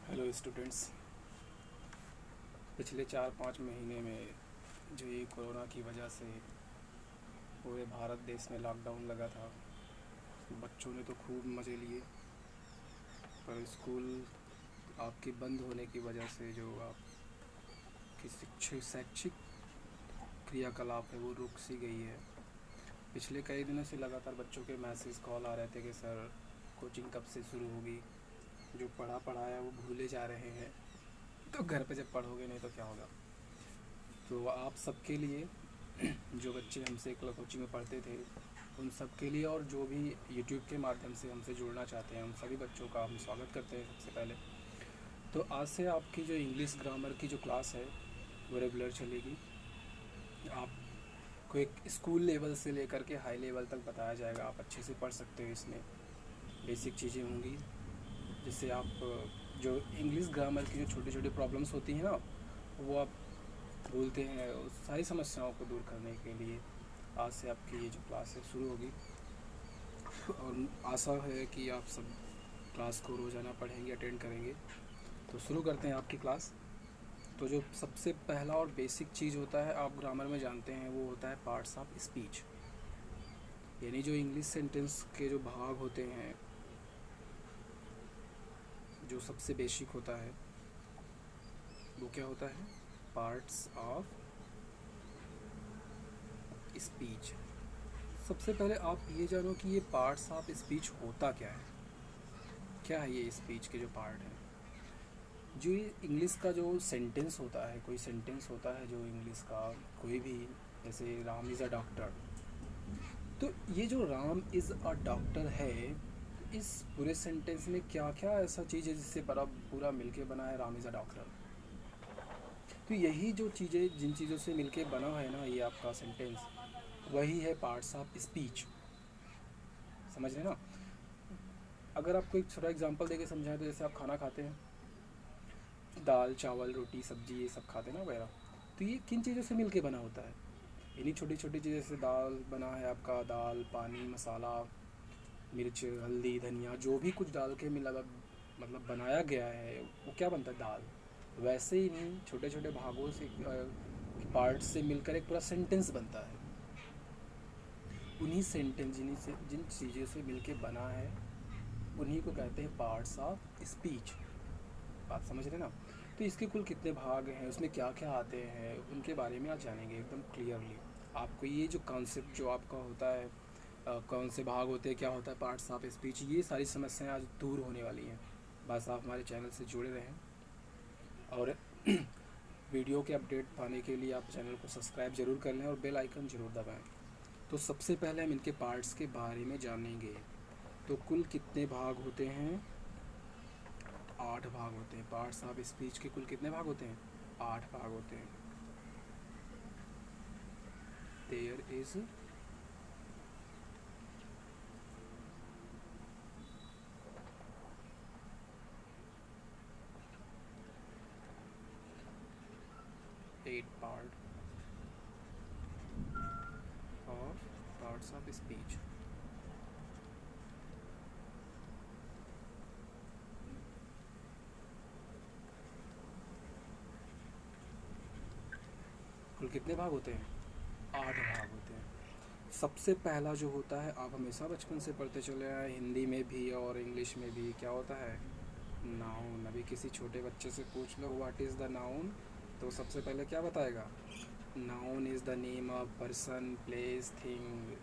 Hello students. पिछले 4-5 महीने में जो ये कोरोना की वजह से पूरे भारत देश में लॉकडाउन लगा था, बच्चों ने तो खूब मज़े लिए। पर स्कूल आपके बंद होने की वजह से जो आपकी शैक्षिक क्रियाकलाप है वो रुक सी गई है। पिछले कई दिनों से लगातार बच्चों के मैसेज कॉल आ रहे थे कि सर कोचिंग कब से शुरू होगी, जो पढ़ाया वो भूले जा रहे हैं, तो घर पे जब पढ़ोगे नहीं तो क्या होगा। तो आप सबके लिए जो बच्चे हमसे कोचिंग में पढ़ते थे उन सब के लिए, और जो भी यूट्यूब के माध्यम से हमसे जुड़ना चाहते हैं उन सभी बच्चों का हम स्वागत करते हैं। सबसे पहले तो आज से आपकी जो इंग्लिश ग्रामर की जो क्लास है वो रेगुलर चलेगी। आपको एक स्कूल लेवल से लेकर के हाई लेवल तक बताया जाएगा, आप अच्छे से पढ़ सकते हो। इसमें बेसिक चीज़ें होंगी जिससे आप जो इंग्लिश ग्रामर की जो छोटी छोटी प्रॉब्लम्स होती हैं ना, वो आप बोलते हैं, उस सारी समस्याओं को दूर करने के लिए आज से आपकी ये जो क्लास है शुरू होगी। और आशा है कि आप सब क्लास को रोज़ाना पढ़ेंगे, अटेंड करेंगे। तो शुरू करते हैं आपकी क्लास। तो जो सबसे पहला और बेसिक चीज़ होता है, आप ग्रामर में जानते हैं, वो होता है पार्ट्स ऑफ स्पीच। यानी जो इंग्लिश सेंटेंस के जो भाग होते हैं, जो सबसे बेसिक होता है वो क्या होता है? Parts of speech. सबसे पहले आप ये जानो कि ये पार्ट्स ऑफ स्पीच होता क्या है। क्या है ये स्पीच के जो पार्ट हैं? जो ये इंग्लिश का जो सेंटेंस होता है, कोई सेंटेंस होता है जो इंग्लिश का कोई भी, जैसे राम इज़ अ डॉक्टर, तो ये जो राम इज़ अ डॉक्टर है, इस पूरे सेंटेंस में क्या क्या ऐसा चीज़ है जिससे पूरा मिलके बना है राम इज़ अ डॉक्टर। तो यही जो चीज़ें, जिन चीज़ों से मिलके बना है ना ये आपका सेंटेंस, वही है पार्ट्स ऑफ स्पीच। समझ रहे ना? अगर आपको एक छोटा एग्जांपल देके समझाएं तो जैसे आप खाना खाते हैं, दाल चावल रोटी सब्जी ये सब खाते हैं ना वगैरह, तो ये किन चीज़ों से मिलके बना होता है? इन्हीं छोटी छोटी चीज़ें से दाल बना है आपका, दाल पानी मसाला मिर्च हल्दी धनिया जो भी कुछ डाल के मिला, मतलब बनाया गया है, वो क्या बनता है? दाल। वैसे ही नहीं, छोटे छोटे भागों से पार्ट से मिलकर एक पूरा सेंटेंस बनता है। उन्हीं सेंटेंस जिन चीज़ों से मिलके बना है उन्हीं को कहते हैं पार्ट्स ऑफ स्पीच। बात समझ रहे ना? तो इसके कुल कितने भाग हैं, उसमें क्या क्या आते हैं, उनके बारे में आज जानेंगे एकदम क्लियरली। आपको ये जो कॉन्सेप्ट जो आपका होता है, कौन से भाग होते हैं, क्या होता है पार्ट्स ऑफ स्पीच, ये सारी समस्याएं आज दूर होने वाली हैं। बस आप हमारे चैनल से जुड़े रहें, और वीडियो के अपडेट पाने के लिए आप चैनल को सब्सक्राइब ज़रूर कर लें और बेल आइकन ज़रूर दबाएं। तो सबसे पहले हम इनके पार्ट्स के बारे में जानेंगे। तो कुल कितने भाग होते हैं? 8 भाग होते हैं। पार्ट्स ऑफ स्पीच के कुल कितने भाग होते हैं? 8 भाग होते हैं। There is 8 part of parts of speech. कुल कितने भाग होते हैं? 8 भाग होते हैं। सबसे पहला जो होता है, आप हमेशा बचपन से पढ़ते चले आए, हिंदी में भी और इंग्लिश में भी, क्या होता है? नाउन। अभी किसी छोटे बच्चे से पूछ लो व्हाट इज़ द नाउन, तो सबसे पहले क्या बताएगा? Noun is the name of person place thing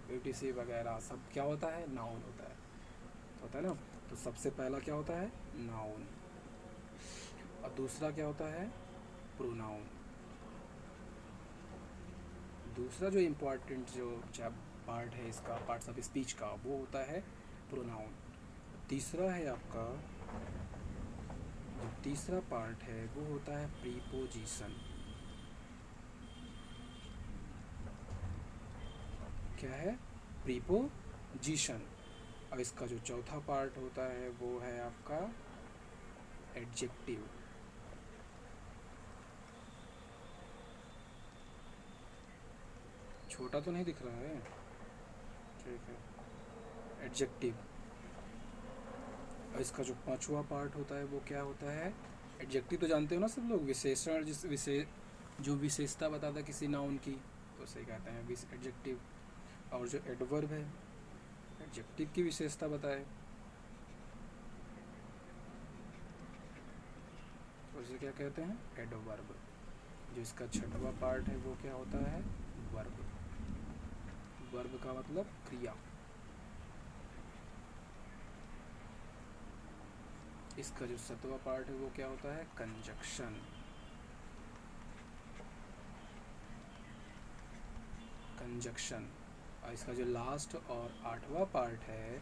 ब्यूटीसी वगैरह सब क्या होता है? नाउन होता है ना? तो सबसे पहला क्या होता है? नाउन। और दूसरा क्या होता है? प्रोनाउन। दूसरा जो इम्पोर्टेंट जो पार्ट है इसका, पार्ट्स ऑफ स्पीच का, वो होता है प्रोनाउन। तीसरा है आपका, जो तीसरा पार्ट है वो होता है प्रीपोजिशन। क्या है? प्रीपोजिशन। और इसका जो चौथा पार्ट होता है वो है आपका एडजेक्टिव। छोटा तो नहीं दिख रहा है? ठीक है। एडजेक्टिव। और इसका जो पांचवा पार्ट होता है वो क्या होता है? एडजेक्टिव तो जानते हो ना सब लोग, विशेषण, जो विशेषता बताता है किसी नाउन की, तो उसे कहते हैं एडजेक्टिव। और जो एडवर्ब है, एडजेक्टिव की विशेषता बताए, तो उसे क्या कहते हैं? एडवर्ब। जो इसका छठवां पार्ट है वो क्या होता है? वर्ब। वर्ब का मतलब क्रिया। इसका जो सातवां पार्ट है वो क्या होता है? कंजक्शन। कंजक्शन। और इसका जो लास्ट और आठवां पार्ट है,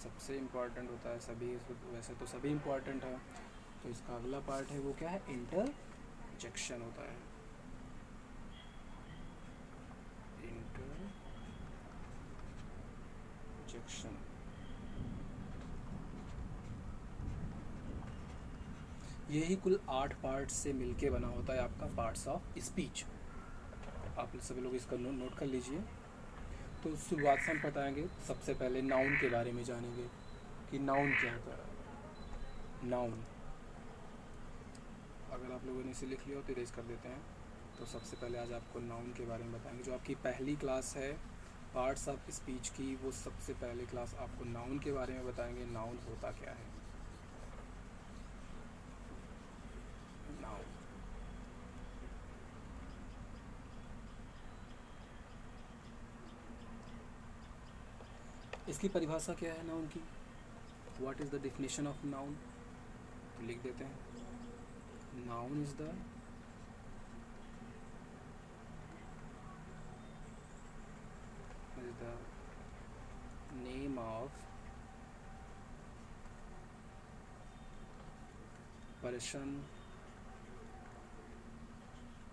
सबसे इम्पॉर्टेंट होता है, सभी वैसे तो सभी इम्पॉर्टेंट है, तो इसका अगला पार्ट है वो क्या है? इंटरजेक्शन होता है। इंटरजेक्शन। यही कुल 8 पार्ट से मिलके बना होता है आपका पार्ट्स ऑफ स्पीच। आप सभी लोग इसका नोट कर लीजिए। तो शुरुआत से हम बताएंगे, सबसे पहले नाउन के बारे में जानेंगे कि नाउन क्या होता है। नाउन, अगर आप लोगों ने इसे लिख लिया हो तो इरेज कर देते हैं। तो सबसे पहले आज आपको नाउन के बारे में बताएंगे। जो आपकी पहली क्लास है पार्ट्स ऑफ स्पीच की, वो सबसे पहले क्लास आपको नाउन के बारे में बताएंगे। नाउन होता क्या है? नाउन, इसकी परिभाषा क्या है नाउन की? What is the definition of noun? तो लिख देते हैं, noun is the name of person,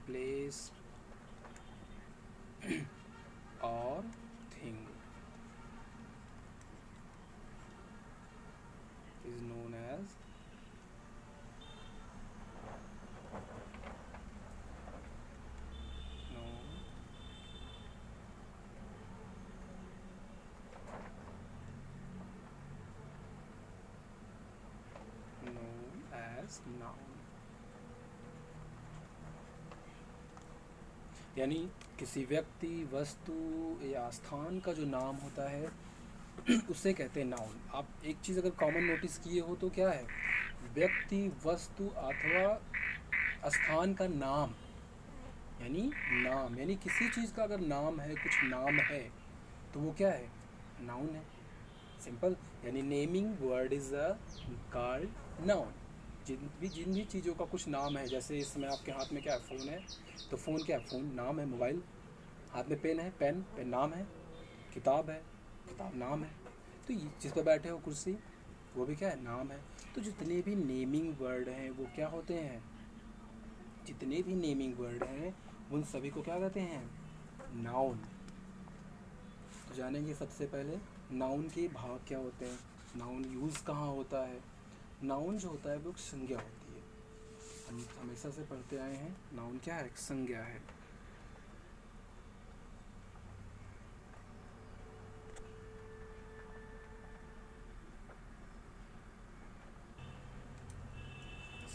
place और thing is known as noun। यानी किसी व्यक्ति, वस्तु या स्थान का जो नाम होता है उसे कहते हैं नाउन। आप एक चीज़ अगर कॉमन नोटिस किए हो तो क्या है? व्यक्ति, वस्तु अथवा स्थान का नाम, यानी नाम, यानी किसी चीज़ का अगर नाम है, कुछ नाम है, तो वो क्या है? नाउन है। सिंपल। यानी naming word is a called noun. जिन भी चीज़ों का कुछ नाम है, जैसे इस समय आपके हाथ में क्या है? फ़ोन है, तो फ़ोन क्या है? फ़ोन नाम है। मोबाइल, हाथ में पेन है, पेन नाम है। किताब है, किताब नाम है। तो जिस पर बैठे हो कुर्सी, वो भी क्या है? नाम है। तो जितने भी नेमिंग वर्ड हैं वो क्या होते हैं? जितने भी नेमिंग वर्ड हैं उन सभी को क्या कहते हैं? नाउन। तो जानेंगे सबसे पहले नाउन के भाग क्या होते हैं, नाउन यूज़ कहाँ होता है। नाउन जो होता है वो एक संज्ञा होती है। हम हमेशा से पढ़ते आए हैं, नाउन क्या है? एक संज्ञा है।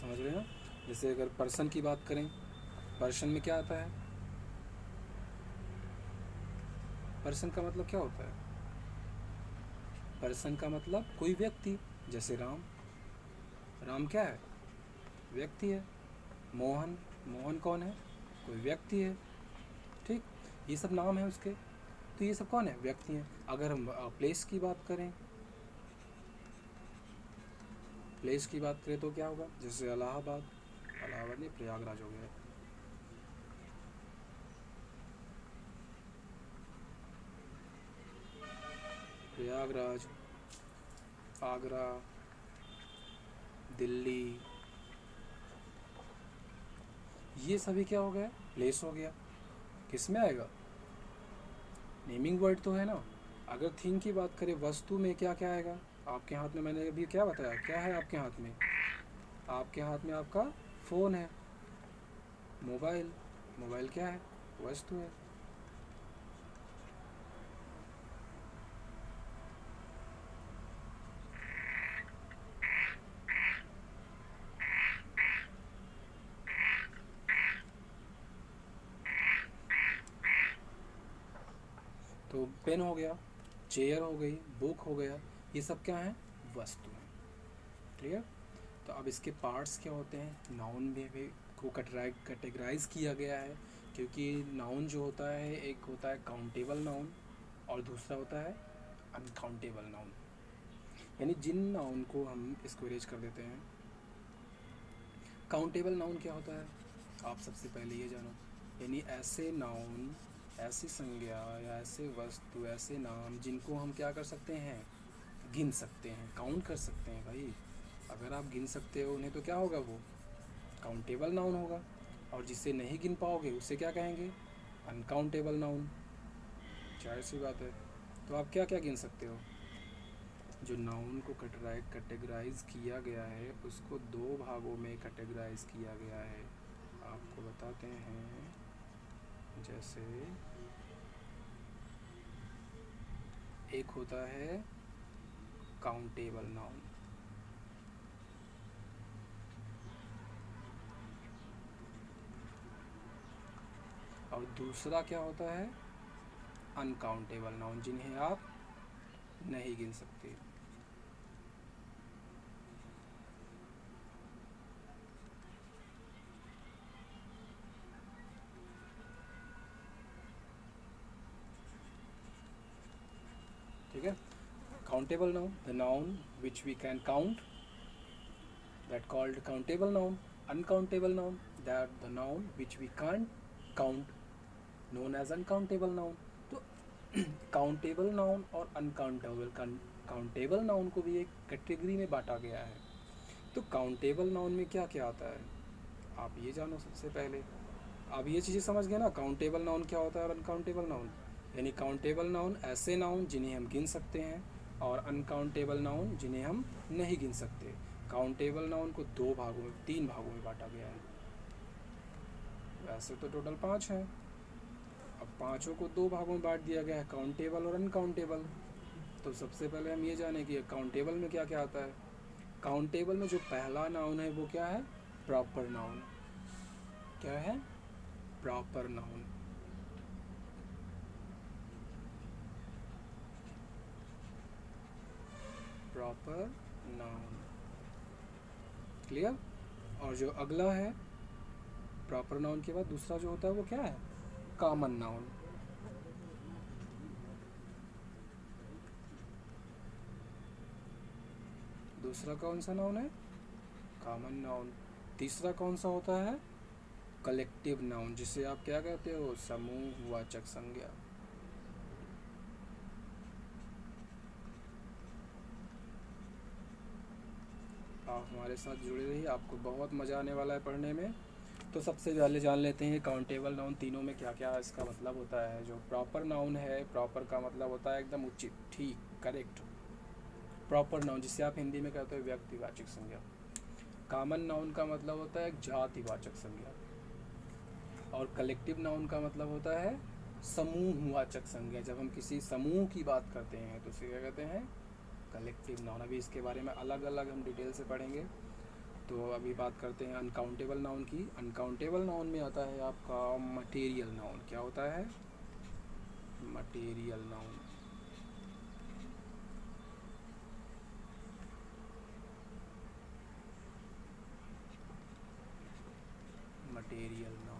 समझ रहे हैं? जैसे अगर पर्सन की बात करें, पर्सन में क्या आता है? पर्सन का मतलब क्या होता है? पर्सन का मतलब कोई व्यक्ति। जैसे राम, राम क्या है? व्यक्ति है। मोहन, मोहन कौन है? कोई व्यक्ति है। ठीक, ये सब नाम है उसके। तो ये सब कौन है? व्यक्ति हैं। अगर हम प्लेस की बात करें, प्लेस की बात करें तो क्या होगा? जैसे इलाहाबाद, इलाहाबाद नहीं, प्रयागराज हो गया। प्रयागराज, आगरा, दिल्ली, ये सभी क्या हो गया? प्लेस हो गया। किस में आएगा? नेमिंग वर्ड तो है ना। अगर थिंग की बात करें, वस्तु में क्या क्या आएगा? आपके हाथ में, मैंने अभी क्या बताया, क्या है आपके हाथ में? आपके हाथ में आपका फ़ोन है। मोबाइल, मोबाइल क्या है? वस्तु है। पेन हो गया, चेयर हो गई, बुक हो गया, ये सब क्या हैं? वस्तु हैं। क्लियर? तो अब इसके पार्ट्स क्या होते हैं? नाउन में भी को कैटेगराइज किया गया है, क्योंकि नाउन जो होता है, एक होता है काउंटेबल नाउन और दूसरा होता है अनकाउंटेबल नाउन। यानी जिन नाउन को हम इसको अरेंज कर देते हैं। काउंटेबल नाउन क्या होता है? आप सबसे पहले ये जानो, यानी ऐसे नाउन, ऐसी संज्ञा या ऐसे वस्तु, ऐसे नाम जिनको हम क्या कर सकते हैं? गिन सकते हैं, काउंट कर सकते हैं। भाई अगर आप गिन सकते हो उन्हें तो क्या होगा? वो काउंटेबल नाउन होगा। और जिसे नहीं गिन पाओगे उसे क्या कहेंगे? Uncountable noun. जाहिर सी बात है। तो आप क्या क्या गिन सकते हो? जो नाउन को कैटेगराइज किया गया है उसको दो भागों में कैटेगराइज किया गया है। आपको बताते हैं, जैसे एक होता है काउंटेबल नाउन, और दूसरा क्या होता है? अनकाउंटेबल नाउन, जिन्हें आप नहीं गिन सकते। ठीक है? Countable noun, the noun which we can count, that called countable noun. Uncountable noun, that the noun which we can't count, known as uncountable noun. तो काउंटेबल नाउन और काउंटेबल नाउन को भी एक कैटेगरी में बांटा गया है। तो काउंटेबल नाउन में क्या क्या आता है आप ये जानो सबसे पहले। आप ये चीज़ें समझ गए ना, काउंटेबल नाउन क्या होता है और अनकाउंटेबल नाउन। यानी काउंटेबल नाउन ऐसे नाउन जिन्हें हम गिन सकते हैं, और अनकाउंटेबल नाउन जिन्हें हम नहीं गिन सकते। काउंटेबल नाउन को तीन भागों में बांटा गया है। वैसे तो टोटल 5 हैं, अब पाँचों को दो भागों में बांट दिया गया है, काउंटेबल और अनकाउंटेबल। तो सबसे पहले हम ये जाने कि काउंटेबल में क्या क्या आता है। काउंटेबल में जो पहला नाउन है वो क्या है? Proper noun. क्या है? Proper noun. Proper noun. Clear? और जो अगला है प्रॉपर नाउन के बाद दूसरा जो होता है वो क्या है? Common noun. दूसरा कौन सा नाउन है? Common noun. तीसरा कौन सा होता है? कलेक्टिव नाउन, जिसे आप क्या कहते हो? समूहवाचक संज्ञा। आप हमारे साथ जुड़े रहिए, आपको बहुत मज़ा आने वाला है पढ़ने में। तो सबसे पहले जान लेते हैं काउंटेबल नाउन तीनों में क्या क्या इसका मतलब होता है। जो प्रॉपर नाउन है, प्रॉपर का मतलब होता है एकदम उचित, ठीक, करेक्ट। प्रॉपर नाउन जिसे आप हिंदी में कहते हो व्यक्तिवाचक संज्ञा। कॉमन नाउन का मतलब होता है जातिवाचक संज्ञा। और कलेक्टिव नाउन का मतलब होता है समूहवाचक संज्ञा। जब हम किसी समूह की बात करते हैं तो उसे क्या कहते हैं? Collective noun. अभी इसके बारे में अलग अलग हम डिटेल से पढ़ेंगे। तो अभी बात करते हैं अनकाउंटेबल नाउन की। अनकाउंटेबल नाउन में आता है आपका मटेरियल नाउन। क्या होता है? Material noun. Material noun.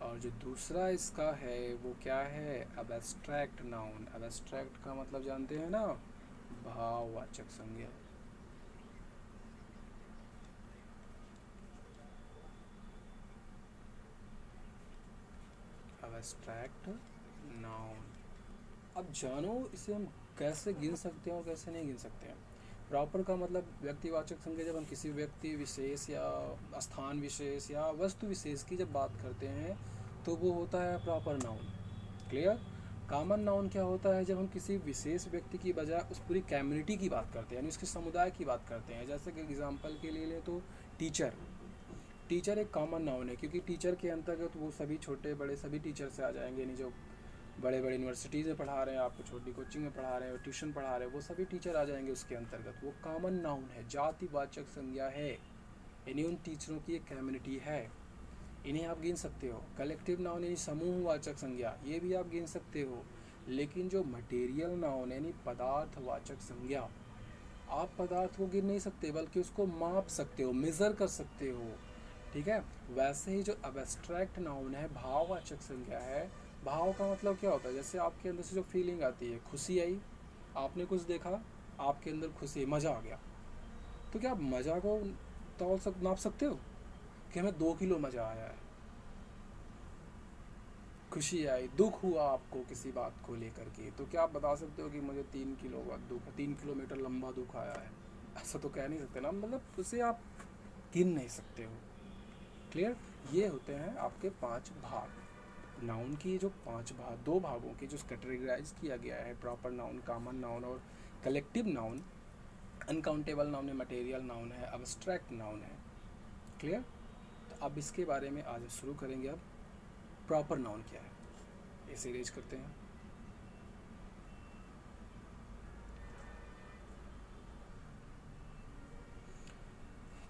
और जो दूसरा इसका है वो क्या है? Abstract noun. एब्स्ट्रैक्ट का मतलब जानते हैं ना? भाववाचक संज्ञा। Abstract noun. अब जानो इसे हम कैसे गिन सकते हैं और कैसे नहीं गिन सकते हैं। प्रॉपर का मतलब व्यक्तिवाचक संज्ञा। जब हम किसी व्यक्ति विशेष या स्थान विशेष या वस्तु विशेष की जब बात करते हैं तो वो होता है proper noun. Clear? Common noun क्या होता है? जब हम किसी विशेष व्यक्ति की बजाय उस पूरी कम्युनिटी की बात करते हैं, यानी उसके समुदाय की बात करते हैं। जैसे कि एग्जांपल के लिए ले तो टीचर। टीचर एक कॉमन नाउन है, क्योंकि टीचर के अंतर्गत वो सभी छोटे बड़े सभी टीचर से आ जाएंगे। यानी जो बड़े बड़े यूनिवर्सिटीज़ में पढ़ा रहे हैं, आपको छोटी कोचिंग में पढ़ा रहे हैं, ट्यूशन पढ़ा रहे हैं, वो सभी टीचर आ जाएंगे उसके अंतर्गत। वो कॉमन नाउन है, जातिवाचक संज्ञा है, यानी उन टीचरों की एक कम्युनिटी है। इन्हें आप गिन सकते हो। कलेक्टिव नाउन यानी समूहवाचक संज्ञा, ये भी आप गिन सकते हो। लेकिन जो मटेरियल नाउन यानी पदार्थवाचक संज्ञा, आप पदार्थ को गिन नहीं सकते बल्कि उसको माप सकते हो, मेज़र कर सकते हो। ठीक है। वैसे ही जो अब्स्ट्रैक्ट नाउन है, भाववाचक संज्ञा है। भाव का मतलब क्या होता है? जैसे आपके अंदर से जो फीलिंग आती है, खुशी आई, आपने कुछ देखा, आपके अंदर खुशी, मज़ा आ गया, तो क्या आप मज़ा को नाप सकते हो कि हमें 2 किलो मज़ा आया है? खुशी आई, दुख हुआ आपको किसी बात को लेकर के, तो क्या आप बता सकते हो कि मुझे 3 किलो का दुख, 3 किलोमीटर लंबा दुख आया है? ऐसा तो कह नहीं सकते ना, मतलब उसे आप गिन नहीं सकते हो। क्लियर? ये होते हैं आपके 5 भाग। नाउन की जो 5 भाग, 2 भागों की जो कैटेगराइज किया गया है, प्रॉपर नाउन, कॉमन नाउन और कलेक्टिव नाउन। अनकाउंटेबल नाउन है, मटेरियल नाउन है, अब्स्ट्रैक्ट नाउन है। क्लियर? तो अब इसके बारे में आज शुरू करेंगे। अब प्रॉपर नाउन क्या है, इसे रेज करते हैं।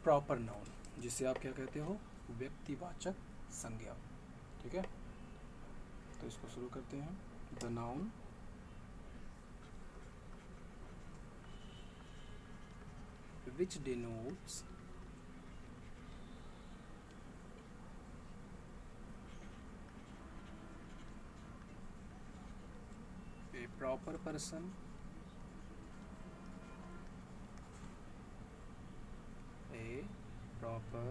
प्रॉपर नाउन, जिसे आप क्या कहते हो? व्यक्तिवाचक संज्ञा। ठीक है, तो इसको शुरू करते हैं। The noun which denotes a proper person, a proper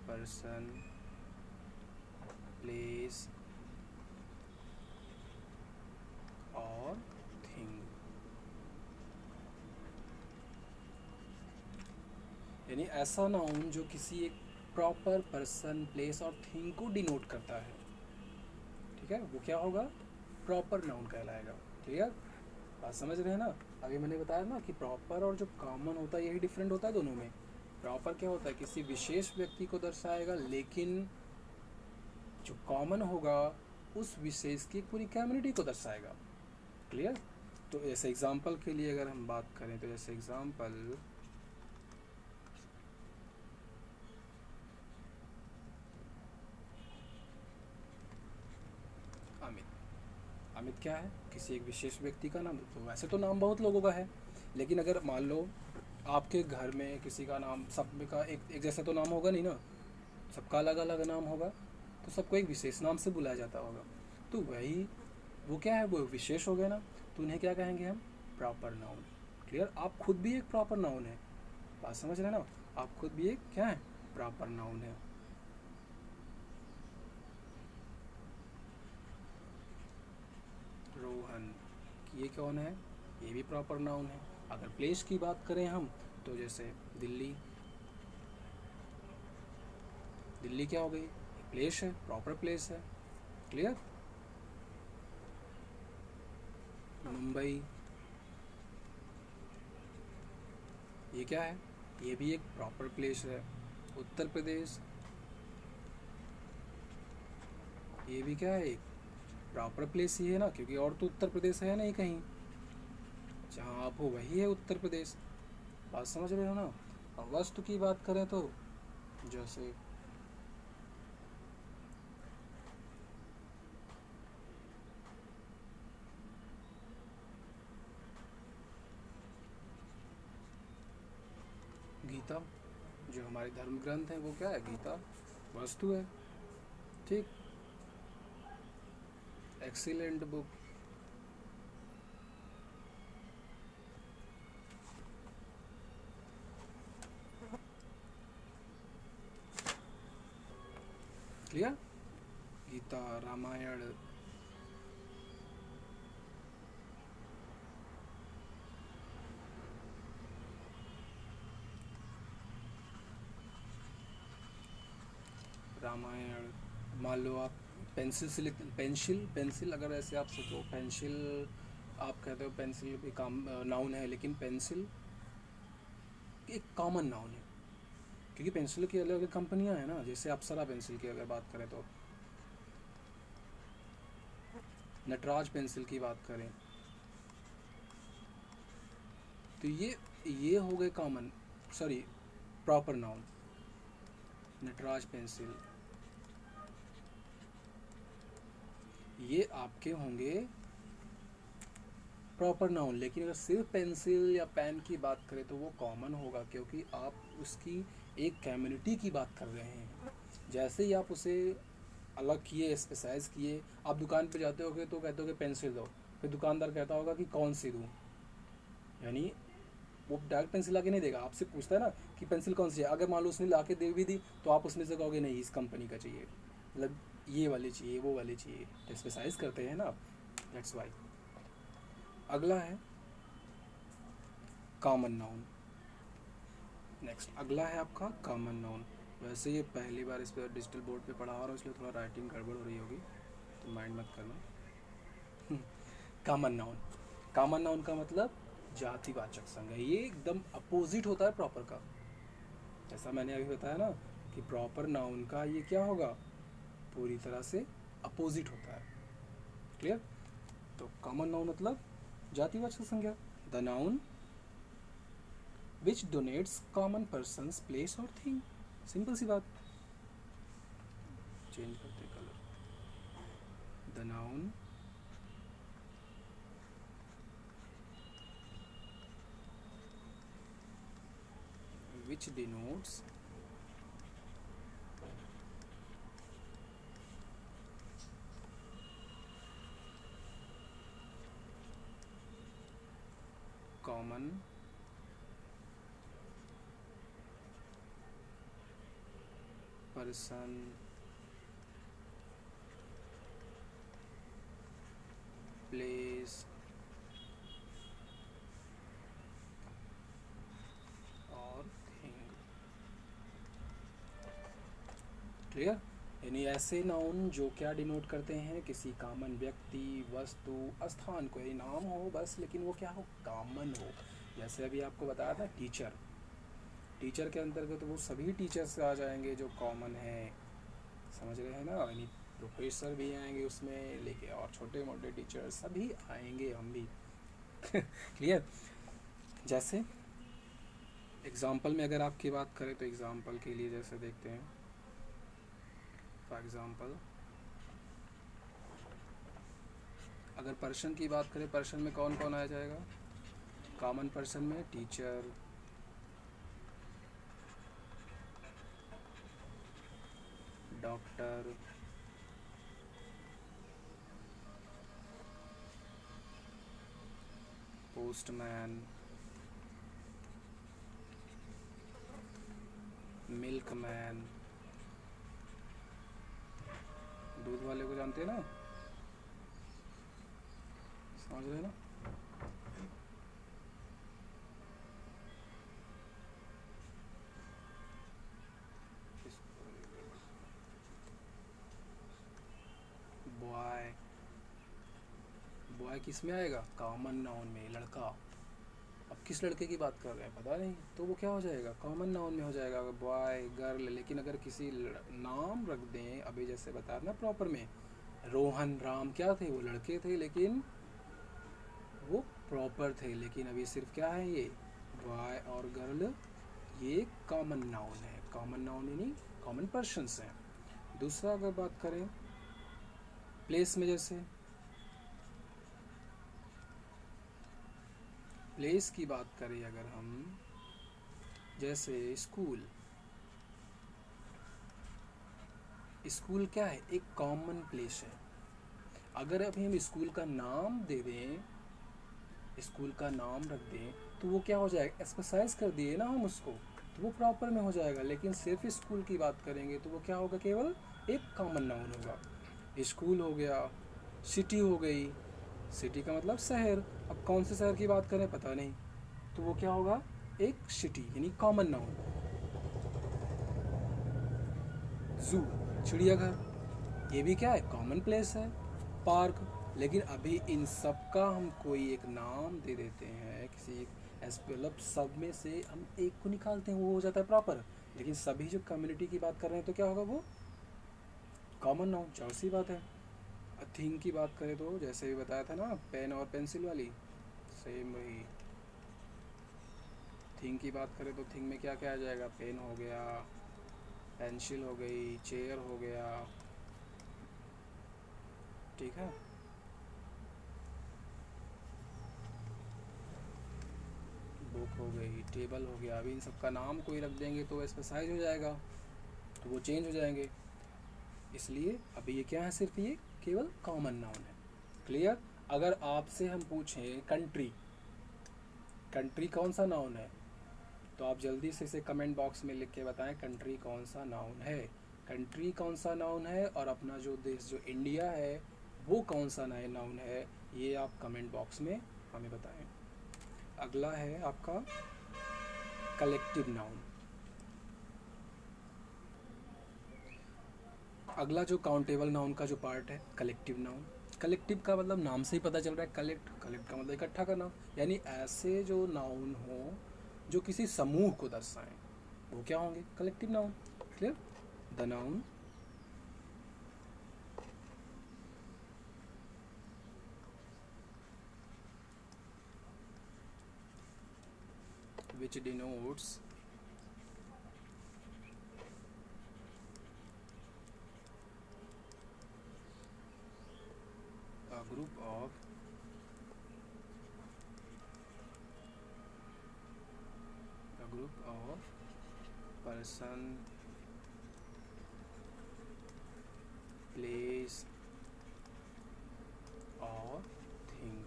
person, place और thing। यानी ऐसा नाउन जो किसी एक प्रॉपर पर्सन, प्लेस और थिंग को डिनोट करता है। ठीक है, वो क्या होगा? प्रॉपर नाउन कहलाएगा। क्लियर? बात समझ रहे हैं ना? अभी मैंने बताया ना कि प्रॉपर और जो कॉमन होता है यही डिफरेंट होता है दोनों में। प्रॉपर क्या होता है? किसी विशेष व्यक्ति को दर्शाएगा, लेकिन जो कॉमन होगा उस विशेष की पूरी कम्युनिटी को दर्शाएगा। क्लियर? तो ऐसे एग्जाम्पल के लिए अगर हम बात करें, तो जैसे एग्जाम्पल, अमित। अमित क्या है? किसी एक विशेष व्यक्ति का नाम। तो वैसे तो नाम बहुत लोगों का है, लेकिन अगर मान लो आपके घर में किसी का नाम, सब का एक जैसा तो नाम होगा नहीं ना, सबका अलग अलग नाम होगा, तो सबको एक विशेष नाम से बुलाया जाता होगा। तो वही वो क्या है? वो विशेष हो गया ना, तो उन्हें क्या कहेंगे हम? Proper noun. क्लियर? आप खुद भी एक प्रॉपर नाउन है। बात समझ रहे हैं ना? आप खुद भी एक क्या है? प्रॉपर नाउन है। रोहन, ये कौन है? ये भी प्रॉपर नाउन है। अगर प्लेस की बात करें हम, तो जैसे दिल्ली, दिल्ली क्या हो गई? प्लेस है, प्रॉपर प्लेस है। क्लियर? मुंबई, ये क्या है? ये भी एक प्रॉपर प्लेस है। उत्तर प्रदेश, ये भी क्या है? एक प्रॉपर प्लेस ही है ना, क्योंकि और तो उत्तर प्रदेश है नहीं कहीं। जहाँ आप हो वही है उत्तर प्रदेश। बात समझ रहे हो ना? और वस्तु की बात करें तो जैसे गीता, जो हमारे धर्म ग्रंथ है, वो क्या है? गीता वस्तु है। ठीक, excellent book. Clear? Gita, Ramayan, Ramayan. मान लो आप पेंसिल से लिख, पेंसिल, पेंसिल अगर ऐसे आप सोचो, पेंसिल आप कहते हो, पेंसिल भी काम नाउन है, लेकिन पेंसिल एक कॉमन नाउन है, क्योंकि पेंसिल की अलग अलग कंपनियां हैं ना। जैसे अप्सरा पेंसिल की अगर बात करें, तो नटराज पेंसिल की बात करें, तो ये हो गए common, sorry, proper noun. Nataraj pencil, ये आपके होंगे प्रॉपर नाउन। लेकिन अगर सिर्फ पेंसिल या पेन की बात करें तो वो कॉमन होगा, क्योंकि आप उसकी एक कम्युनिटी की बात कर रहे हैं। जैसे ही आप उसे अलग किए, स्पेशलाइज किए, आप दुकान पे जाते होगे तो कहते हो कि पेंसिल दो, फिर दुकानदार कहता होगा कि कौन सी दूँ, यानी वो डायरेक्ट पेंसिल ला के नहीं देगा, आपसे पूछता है ना कि पेंसिल कौन सी है। अगर मान लो उसने ला के दे भी दी तो आप उसमें से कहोगे नहीं इस कंपनी का चाहिए, मतलब ये वाली चाहिए, वो वाली चाहिए, तो स्पेशलाइज करते हैं ना आप, दैट्स वाई। अगला है कॉमन नाउन। नेक्स्ट अगला है आपका कॉमन नाउन। वैसे ये पहली बार इस पर डिजिटल बोर्ड पे पढ़ा रहा हूँ, इसलिए थोड़ा राइटिंग गड़बड़ हो रही होगी, तो माइंड मत करना। कॉमन नाउन, कॉमन नाउन का मतलब जातिवाचक संज्ञा। ये एकदम अपोजिट होता है प्रॉपर का। जैसा मैंने अभी बताया ना कि प्रॉपर नाउन का ये क्या होगा, पूरी तरह से अपोजिट होता है। क्लियर? तो कॉमन नाउन मतलब जातिवाचक संज्ञा, the noun which denotes common persons, place और थिंग। सिंपल सी बात। चेंज करते colour, the noun which denotes common person, place और थिंग। क्लियर? यानी ऐसे नाउन जो क्या डिनोट करते हैं, किसी कॉमन व्यक्ति, वस्तु, स्थान, कोई नाम हो बस, लेकिन वो क्या हो, कॉमन हो। जैसे अभी आपको बताया था टीचर, टीचर के अंतर्गत तो वो सभी टीचर्स आ जाएंगे जो कॉमन है, समझ रहे हैं ना। यानी प्रोफेसर भी आएंगे उसमें, लेके और छोटे मोटे टीचर सभी आएंगे, हम भी। क्लियर? जैसे एग्जाम्पल में अगर आपकी बात करें तो एग्जाम्पल के लिए जैसे देखते हैं, फॉर एग्जाम्पल अगर पर्सन की बात करें, पर्सन में कौन कौन आ जाएगा, कॉमन पर्सन में टीचर, डॉक्टर, पोस्टमैन, मिल्कमैन, दूध वाले को जानते हैं ना, समझ रहे हैं ना। बॉय, बॉय किस में आएगा, कॉमन नाउन में, लड़का। अब किस लड़के की बात कर रहे हैं पता नहीं, तो वो क्या हो जाएगा, कॉमन नाउन में हो जाएगा, बॉय, गर्ल। लेकिन अगर किसी नाम रख दें, अभी जैसे बता ना प्रॉपर में, रोहन, राम, क्या थे वो, लड़के थे, लेकिन वो प्रॉपर थे। लेकिन अभी सिर्फ क्या है, ये बॉय और गर्ल, ये कॉमन नाउन है। कॉमन नाउन यानी कॉमन पर्सन्स हैं। दूसरा अगर बात करें प्लेस में, जैसे प्लेस की बात करें अगर हम, जैसे स्कूल, स्कूल क्या है, एक कॉमन प्लेस है। अगर अभी हम स्कूल का नाम दे दें, स्कूल का नाम रख दें, तो वो क्या हो जाएगा, स्पेशलाइज कर दिए ना हम उसको, तो वो प्रॉपर में हो जाएगा। लेकिन सिर्फ स्कूल की बात करेंगे तो वो क्या होगा, केवल एक कॉमन नाउन होगा। स्कूल हो गया, सिटी हो गई, सिटी का मतलब शहर। अब कौन से शहर की बात करें पता नहीं, तो वो क्या होगा, एक सिटी यानी कॉमन नाउन। जू, चिड़ियाघर, ये भी क्या है, कॉमन प्लेस है। पार्क। लेकिन अभी इन सब का हम कोई एक नाम दे देते हैं, किसी मतलब सब में से हम एक को निकालते हैं, वो हो जाता है प्रॉपर। लेकिन सभी जो कम्युनिटी की बात कर रहे हैं तो क्या होगा, वो कॉमन नाउन, चार सी बात है। थिंग की बात करें तो जैसे भी बताया था ना, पेन और पेंसिल वाली, सेम वही। थिंग की बात करें तो थिंग में क्या क्या आ जाएगा, पेन हो गया, पेंसिल हो गई, चेयर हो गया, ठीक है। बुक हो गई, टेबल हो गया। अभी इन सब का नाम कोई रख देंगे तो स्पेशलाइज हो जाएगा, तो वो चेंज हो जाएंगे। इसलिए अभी ये क्या है, सिर्फ ये केवल कॉमन नाउन है। क्लियर। अगर आपसे हम पूछें कंट्री, कंट्री कौन सा नाउन है, तो आप जल्दी से इसे कमेंट बॉक्स में लिख के बताएं कंट्री कौन सा नाउन है। कंट्री कौन सा नाउन है और अपना जो देश जो इंडिया है वो कौन सा नया नाउन है, ये आप कमेंट बॉक्स में हमें बताएं। अगला है आपका कलेक्टिव नाउन। अगला जो काउंटेबल नाउन का जो पार्ट है कलेक्टिव नाउन। कलेक्टिव का मतलब नाम से ही पता चल रहा है, कलेक्ट, कलेक्ट का मतलब इकट्ठा करना, यानी ऐसे जो नाउन हो जो किसी समूह को दर्शाएं वो क्या होंगे, collective noun. Clear. The noun which denotes a group of person, place or thing।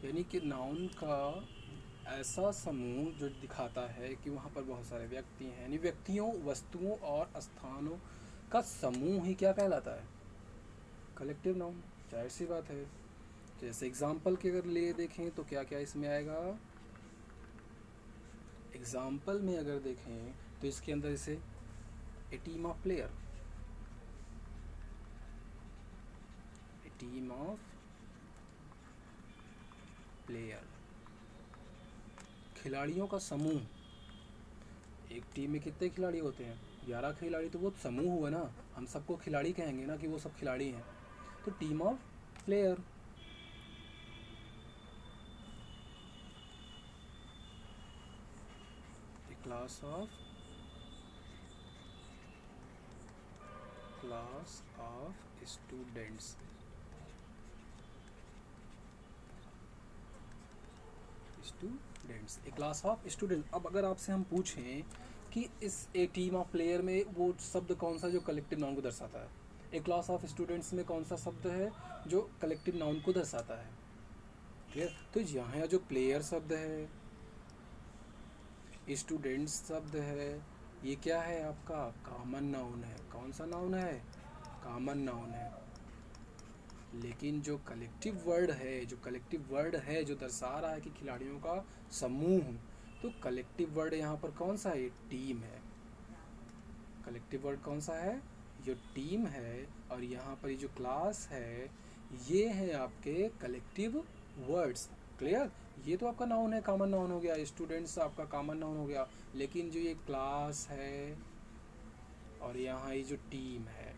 यानी कि नाउन का ऐसा समूह जो दिखाता है कि वहाँ पर बहुत सारे व्यक्ति हैं, यानी व्यक्तियों, वस्तुओं और स्थानों का समूह ही क्या कहलाता है, कलेक्टिव नाउन। जाहिर सी बात है। जैसे एग्जाम्पल के अगर ले देखें तो क्या क्या इसमें आएगा, एग्जाम्पल में अगर देखें तो इसके अंदर जैसे a team of player, a team of player, खिलाड़ियों का समूह। एक टीम में कितने खिलाड़ी होते हैं, 11 खिलाड़ी, तो वो समूह हुआ ना, हम सबको खिलाड़ी कहेंगे ना कि वो सब खिलाड़ी हैं, तो team of player. Class of students, A class of student. अब अगर आपसे हम पूछें कि इस ए टीम ऑफ प्लेयर में वो शब्द कौन सा जो कलेक्टिव नाउन को दर्शाता है, ए क्लास ऑफ स्टूडेंट्स में कौन सा शब्द है जो कलेक्टिव नाउन को दर्शाता है। क्लियर। तो यहाँ जो प्लेयर शब्द है, स्टूडेंट्स शब्द है, ये क्या है आपका कॉमन नाउन है। कौन सा नाउन है, कॉमन नाउन है। लेकिन जो कलेक्टिव वर्ड है, जो दर्शा रहा है कि खिलाड़ियों का समूह, तो कलेक्टिव वर्ड यहाँ पर कौन सा है, टीम है। कलेक्टिव वर्ड कौन सा है, जो टीम है। और यहाँ पर ये जो क्लास है ये है आपके कलेक्टिव वर्ड्स। क्लियर। ये तो आपका नाउन है, कॉमन नाउन हो गया, स्टूडेंट्स आपका कॉमन नाउन हो गया। लेकिन जो ये क्लास है और यहाँ ये जो टीम है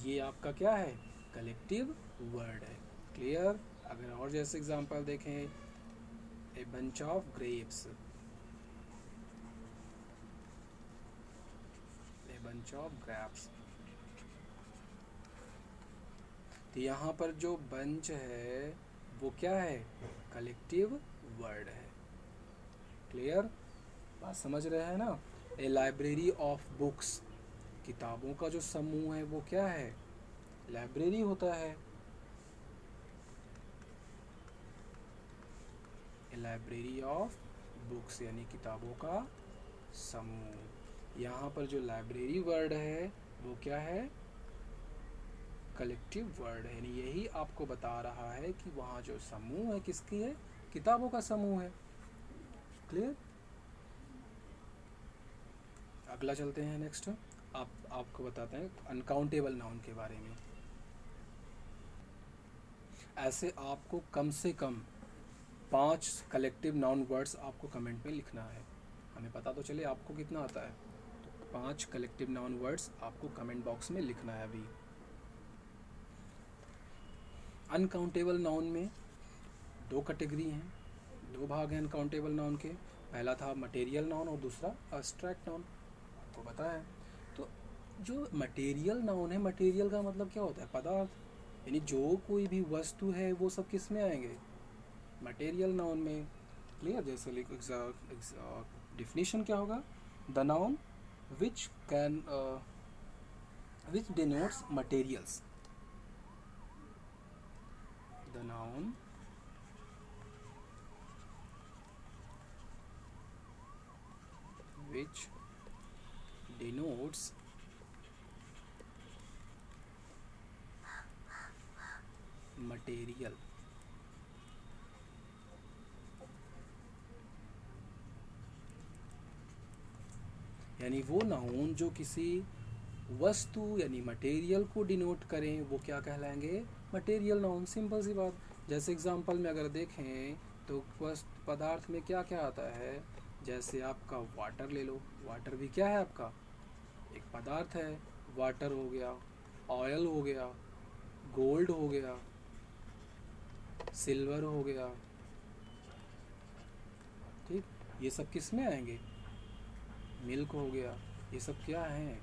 ये आपका क्या है, कलेक्टिव वर्ड है। क्लियर। अगर और जैसे एग्जांपल देखें, a bunch of grapes, a bunch of grapes, तो यहाँ पर जो बंच है वो क्या है, कलेक्टिव वर्ड है। क्लियर। बात समझ रहे हैं ना। ए लाइब्रेरी ऑफ बुक्स, किताबों का जो समूह है वो क्या है, लाइब्रेरी होता है। ए लाइब्रेरी ऑफ बुक्स यानी किताबों का समूह। यहाँ पर जो लाइब्रेरी वर्ड है वो क्या है, कलेक्टिव वर्ड है। यानी यही आपको बता रहा है कि वहाँ जो समूह है किसकी है, किताबों का समूह है। क्लियर। अगला चलते हैं नेक्स्ट। आपको बताते हैं अनकाउंटेबल नाउन के बारे में। ऐसे आपको कम से कम 5 कलेक्टिव नाउन वर्ड्स आपको कमेंट में लिखना है, हमें पता तो चले आपको कितना आता है। तो 5 कलेक्टिव नाउन वर्ड्स आपको कमेंट बॉक्स में लिखना है अभी। अनकाउंटेबल नाउन में दो कैटेगरी हैं, दो भाग हैं अनकाउंटेबल नाउन के। पहला था मटेरियल नाउन और दूसरा एब्स्ट्रैक्ट नाउन, आपको पता है। तो जो मटेरियल नाउन है, मटेरियल का मतलब क्या होता है? पदार्थ, यानी जो कोई भी वस्तु है वो सब किस में आएंगे? मटेरियल नाउन में। क्लियर? जैसे डिफिनीशन क्या होगा? The noun which can which denotes materials. The noun which denotes material. यानी वो नाउन जो किसी वस्तु यानी मटेरियल को डिनोट करें वो क्या कहलाएंगे? Material noun. सिंपल सी बात। जैसे एग्जांपल में अगर देखें तो पदार्थ में क्या क्या आता है? जैसे आपका वाटर ले लो, वाटर भी क्या है? आपका एक पदार्थ है। वाटर हो गया, ऑयल हो गया, गोल्ड हो गया, सिल्वर हो गया, ठीक। ये सब किस में आएंगे? मिल्क हो गया, ये सब क्या हैं?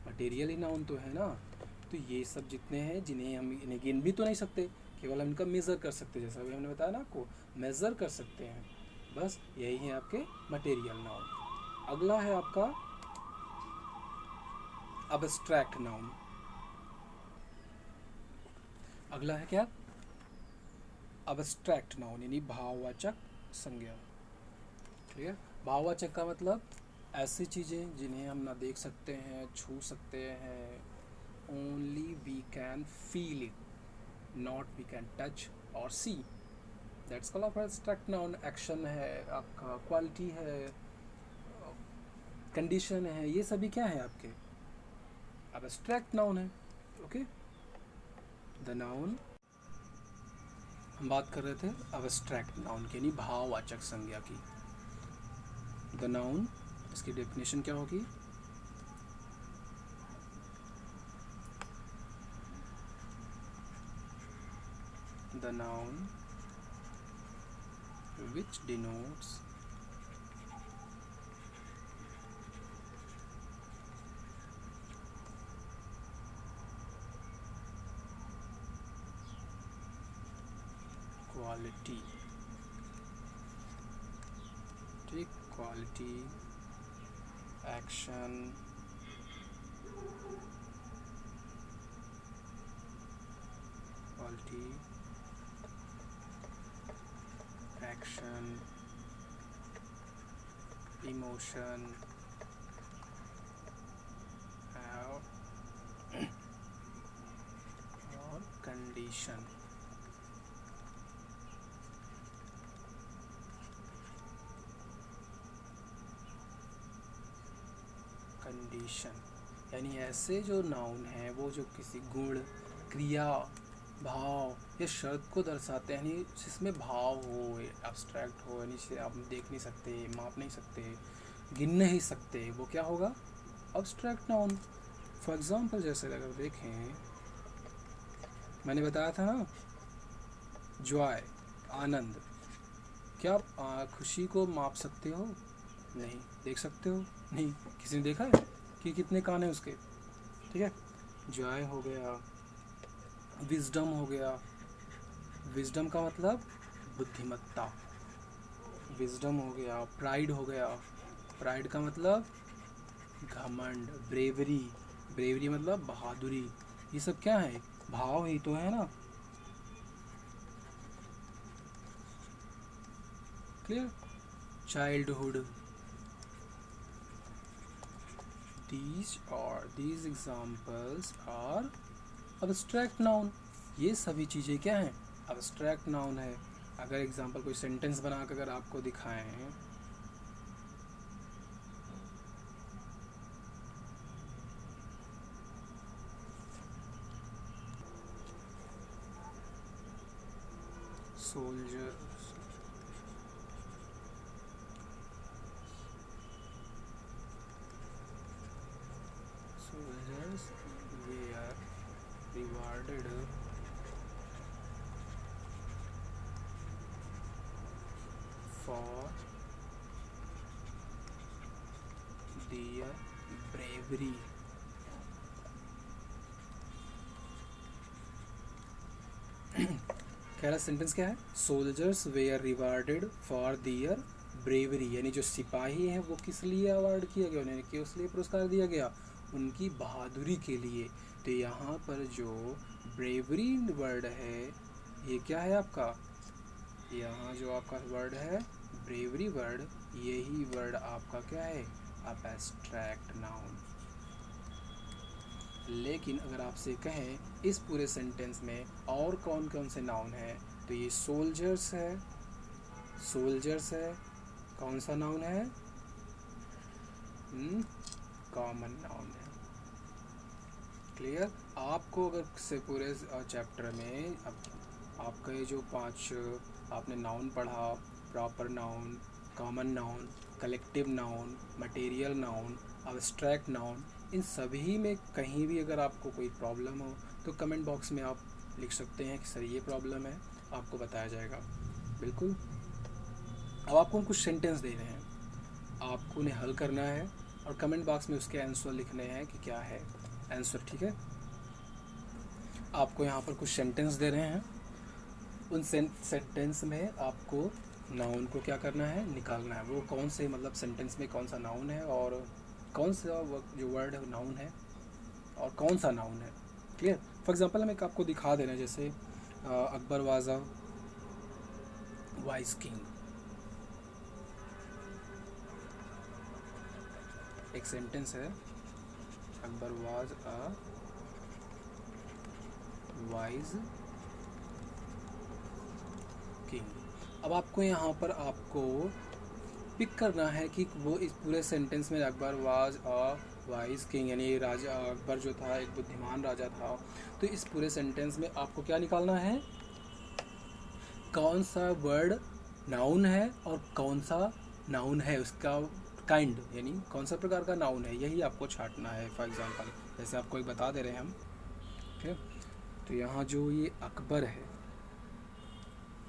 मटेरियल ही नाउन तो है ना। तो ये सब जितने हैं जिन्हें हम इन्हें गिन भी तो नहीं सकते, केवल हम इनका मेज़र कर सकते हैं, जैसा अभी हमने बताया ना आपको, मेज़र कर सकते हैं। बस यही है आपके मटेरियल नाउन। अगला है आपका अब्स्ट्रैक्ट नाउन। अगला है क्या? अब्स्ट्रैक्ट नाउन, यानी भाववाचक संज्ञा। क्लियर? भाववाचक का मतलब ऐसी चीज़ें जिन्हें हम ना देख सकते हैं, छू सकते हैं, only we can feel it, not we can touch और see. That's called abstract noun. Action है आपका, क्वालिटी है, कंडीशन है, ये सभी क्या है आपके? अब्स्ट्रैक्ट नाउन है। ओके। द नाउन, हम बात कर रहे थे अब्स्ट्रैक्ट नाउन की, यानी भाववाचक संज्ञा की। द नाउन, इसकी डेफिनेशन क्या होगी? The noun which denotes quality, ठीक, quality, action, quality, action, emotion और कंडीशन। कंडीशन यानी ऐसे जो नाउन हैं वो जो किसी गुण, क्रिया, भाव या शर्त को दर्शाते हैं, यानी जिसमें भाव हो, एब्स्ट्रैक्ट हो, यानी जिसे आप देख नहीं सकते, माप नहीं सकते, गिन नहीं सकते, वो क्या होगा? Abstract noun. फॉर एग्जांपल जैसे अगर देखें, मैंने बताया था ना, जॉय, आनंद। क्या आप खुशी को माप सकते हो? नहीं। देख सकते हो? नहीं। किसी ने देखा है कि कितने कान हैं उसके? ठीक है। जॉय हो गया, विजडम हो गया। विजडम का मतलब बुद्धिमत्ता, विजडम हो गया। प्राइड हो गया, प्राइड का मतलब घमंड, ब्रेवरी, ब्रेवरी मतलब बहादुरी। ये सब क्या है? भाव ही तो है ना। Clear? Childhood, these examples are abstract noun। ये सभी चीज़ें क्या हैं? abstract noun है। अगर एग्जांपल कोई सेंटेंस बना कर अगर आपको दिखाएं, soldiers were rewarded for their bravery। कह रहा सेंटेंस क्या है, soldiers were rewarded for their bravery, यानी जो सिपाही हैं वो किस लिए अवार्ड किया गया, उन्हें किस लिए पुरस्कार दिया गया, उनकी बहादुरी के लिए। तो यहाँ पर जो ब्रेवरी वर्ड है ये क्या है आपका, यहाँ जो आपका वर्ड है ब्रेवरी वर्ड, यही वर्ड आपका क्या है, अब एब्स्ट्रैक्ट नाउन। लेकिन अगर आपसे कहें इस पूरे सेंटेंस में और कौन कौन से नाउन हैं, तो ये सोल्जर्स है, सोल्जर्स है, कौन सा नाउन है, कॉमन नाउन है। क्लियर। आपको अगर से पूरे चैप्टर में अब आपका ये जो 5 आपने नाउन पढ़ा, proper noun, common noun, collective noun, material noun, abstract noun, इन सभी में कहीं भी अगर आपको कोई प्रॉब्लम हो तो कमेंट बॉक्स में आप लिख सकते हैं कि सर ये प्रॉब्लम है, आपको बताया जाएगा। बिल्कुल। अब आपको हम कुछ सेंटेंस दे रहे हैं, आपको उन्हें हल करना है और कमेंट बॉक्स में उसके आंसर लिखने हैं कि क्या है आंसर। ठीक है। आपको यहाँ पर कुछ सेंटेंस दे रहे हैं, उन सेंटेंस में आपको नाउन को क्या करना है, निकालना है। वो कौन से मतलब सेंटेंस में कौन सा नाउन है और कौन सा जो वर्ड है नाउन है और कौन सा नाउन है। क्लियर। फॉर एग्जांपल हम एक आपको दिखा दे रहे हैं, जैसे Akbar was a wise king, एक सेंटेंस है, Akbar was a wise king. अब आपको यहाँ पर आपको पिक करना है कि वो इस पूरे सेंटेंस में Akbar was a wise king, यानी राजा अकबर जो था एक बुद्धिमान राजा था। तो इस पूरे सेंटेंस में आपको क्या निकालना है, कौन सा वर्ड नाउन है और कौन सा नाउन है, उसका काइंड यानी कौन सा प्रकार का नाउन है, यही आपको छांटना है। फॉर एग्जांपल जैसे आपको एक बता दे रहे हैं हम। ठीक। तो यहाँ जो ये अकबर है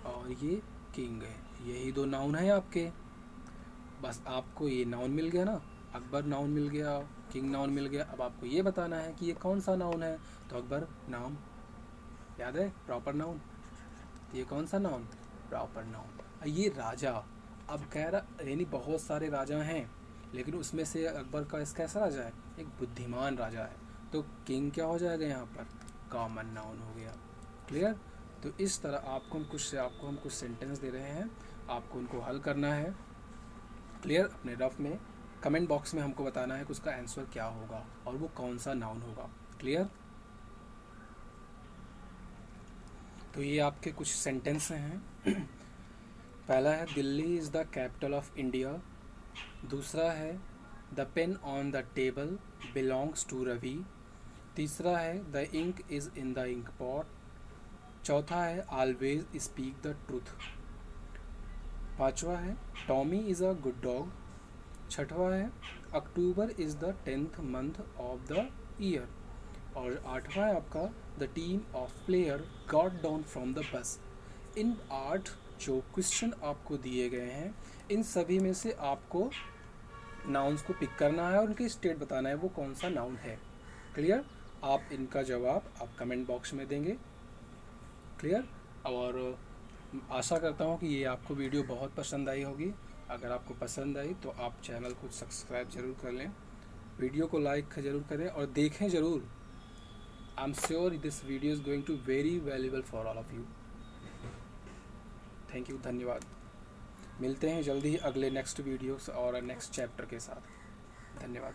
और ये किंग है, यही 2 नाउन है आपके। बस आपको ये नाउन मिल गया ना, अकबर नाउन मिल गया, किंग नाउन मिल गया। अब आपको ये बताना है कि ये कौन सा नाउन है। तो अकबर नाम याद है, प्रॉपर नाउन। तो ये कौन सा नाउन, प्रॉपर नाउन। ये राजा, अब कह रहा यानी बहुत सारे राजा हैं लेकिन उसमें से अकबर का कैसा राजा है, एक बुद्धिमान राजा है। तो किंग क्या हो जाएगा यहाँ पर, कॉमन नाउन हो गया। क्लियर। तो इस तरह आपको हम कुछ सेंटेंस दे रहे हैं, आपको उनको हल करना है। क्लियर। अपने रफ में कमेंट बॉक्स में हमको बताना है कि उसका आंसर क्या होगा और वो कौन सा नाउन होगा। क्लियर। तो ये आपके कुछ सेंटेंस हैं। पहला है Delhi is the capital of India. दूसरा है the pen on the table belongs to Ravi. तीसरा है the ink is in the ink pot. चौथा है ऑलवेज स्पीक द ट्रूथ। पांचवा है Tommy is a good dog. छठवा है October is the 10th month of the year. और आठवां है आपका the team of player got down from the bus. इन 8 जो क्वेश्चन आपको दिए गए हैं, इन सभी में से आपको नाउन्स को पिक करना है और उनके स्टेट बताना है वो कौन सा नाउन है। क्लियर। आप इनका जवाब आप कमेंट बॉक्स में देंगे। क्लियर। और आशा करता हूँ कि ये आपको वीडियो बहुत पसंद आई होगी। अगर आपको पसंद आई तो आप चैनल को सब्सक्राइब ज़रूर कर लें, वीडियो को लाइक ज़रूर करें और देखें ज़रूर। I am sure this video is going to very valuable for all of you. Thank you, धन्यवाद। मिलते हैं जल्दी ही अगले नेक्स्ट वीडियोस और नेक्स्ट चैप्टर के साथ। धन्यवाद।